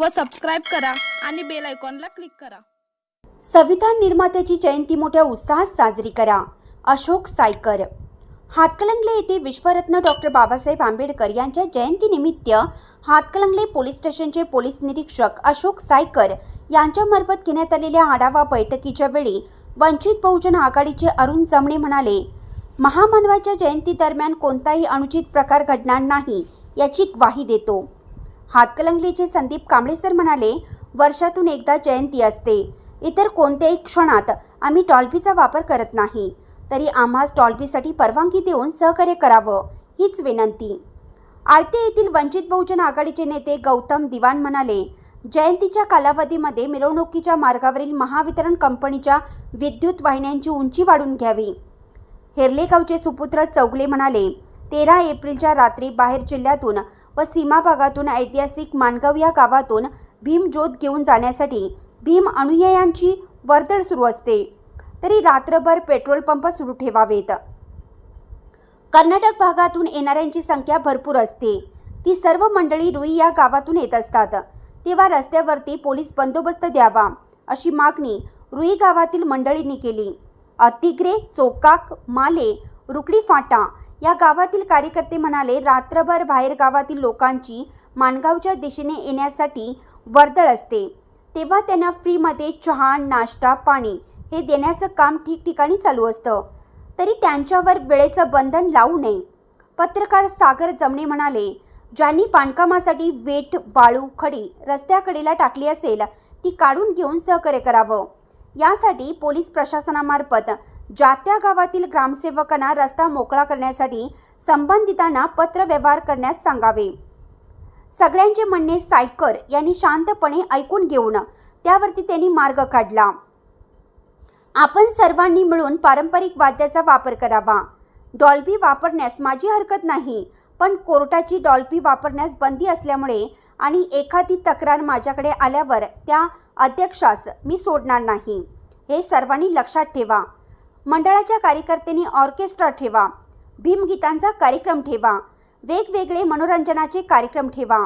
व सबस्क्राईब करा आणि बेल आयकॉनला क्लिक करा। संविधान निर्मात्याची जयंती मोठ्या उत्साहात साजरी करा। अशोक सायकर। हातकणंगले येथे विश्वरत्न डॉक्टर बाबासाहेब आंबेडकर यांच्या जयंतीनिमित्त हातकणंगले पोलीस स्टेशनचे पोलीस निरीक्षक अशोक सायकर यांच्यामार्फत घेण्यात आलेल्या आढावा बैठकीच्या वेळी वंचित बहुजन आघाडीचे अरुण जमणे म्हणाले, महामानवाच्या जयंती दरम्यान कोणताही अनुचित प्रकार घडणार नाही याची ग्वाही देतो। हातकणंगलेचे संदीप कांबळे सर म्हणाले, वर्षातून एकदा जयंती असते, इतर कोणत्याही क्षणात आम्ही डॉल्बीचा वापर करत नाही, तरी आम्हास डॉल्बीसाठी परवानगी देऊन सहकार्य करावं हीच विनंती। आळते येथील वंचित बहुजन आघाडीचे नेते गौतम दिवाण म्हणाले, जयंतीच्या कालावधीमध्ये मिरवणुकीच्या मार्गावरील महावितरण कंपनीच्या विद्युत वाहिन्यांची उंची वाढवून घ्यावी। हेरलेगावचे सुपुत्र चौगले म्हणाले, 13 एप्रिलच्या रात्री बाहेर जिल्ह्यातून व सीमा भागातून ऐतिहासिक माणगाव या गावातून भीम ज्योत घेऊन जाण्यासाठी भीम अनुयायांची वर्दळ सुरू असते, तरी रात्रभर पेट्रोल पंप सुरू ठेवावेत। कर्नाटक भागातून येणाऱ्यांची संख्या भरपूर असते, ती सर्व मंडळी रुई या गावातून येत असतात, तेव्हा रस्त्यावरती पोलीस बंदोबस्त द्यावा अशी मागणी रुई गावातील मंडळींनी केली। अतिग्रे, चोकाक, माले, रुकडी फाटा या गावातील कार्यकर्ते म्हणाले, रात्रभर बाहेर गावातील लोकांची माणगावच्या दिशेने येण्यासाठी वर्दळ असते, तेव्हा त्यांना फ्रीमध्ये चहा, नाश्ता, पाणी हे देण्याचं काम ठिकठिकाणी चालू असतं, तरी त्यांच्यावर वेळेचं बंधन लावू नये। पत्रकार सागर जमणे म्हणाले, ज्यांनी बांधकामासाठी वेठ, वाळू, खडी रस्त्याकडेला टाकली असेल ती काढून घेऊन सहकार्य करावं। यासाठी पोलीस प्रशासनामार्फत ज्या त्या गावातील ग्रामसेवकांना रस्ता मोकळा करण्यासाठी संबंधितांना पत्रव्यवहार करण्यास सांगावे। सगळ्यांचे म्हणणे सायकर यांनी शांतपणे ऐकून घेऊन त्यावरती त्यांनी मार्ग काढला। आपण सर्वांनी मिळून पारंपरिक वाद्याचा वापर करावा। डॉल्बी वापरण्यास माझी हरकत नाही, पण कोर्टाची डॉल्बी वापरण्यास बंदी असल्यामुळे आणि एखादी तक्रार माझ्याकडे आल्यावर त्या अध्यक्षास मी सोडणार नाही, हे सर्वांनी लक्षात ठेवा। मंडळाच्या कार्यकर्त्यांनी ऑर्केस्ट्रा ठेवा, भीमगीतांचा कार्यक्रम ठेवा, वेगवेगळे मनोरंजनाचे कार्यक्रम ठेवा।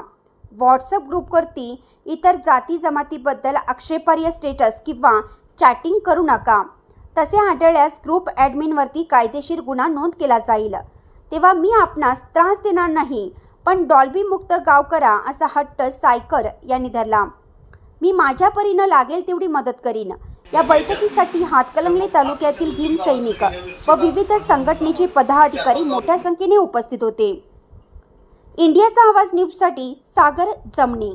व्हॉट्सअप ग्रुपवरती इतर जाती जमातीबद्दल आक्षेपार्ह स्टेटस किंवा चॅटिंग करू नका, तसे आढळल्यास ग्रुप ॲडमिनवरती कायदेशीर गुन्हा नोंद केला जाईल, तेव्हा मी आपणास त्रास देणार नाही, पण डॉल्बी मुक्त गाव करा असा हट्ट सायकर यांनी धरला। मी माझ्या परीनं लागेल तेवढी मदत करीन। या बैठकीसाठी हातकणंगले तालुक्यातील भीमसैनिक व विविध संघटनेचे पदाधिकारी मोठ्या संख्येने उपस्थित होते। इंडियाचा आवाज न्यूजसाठी सागर जमणे।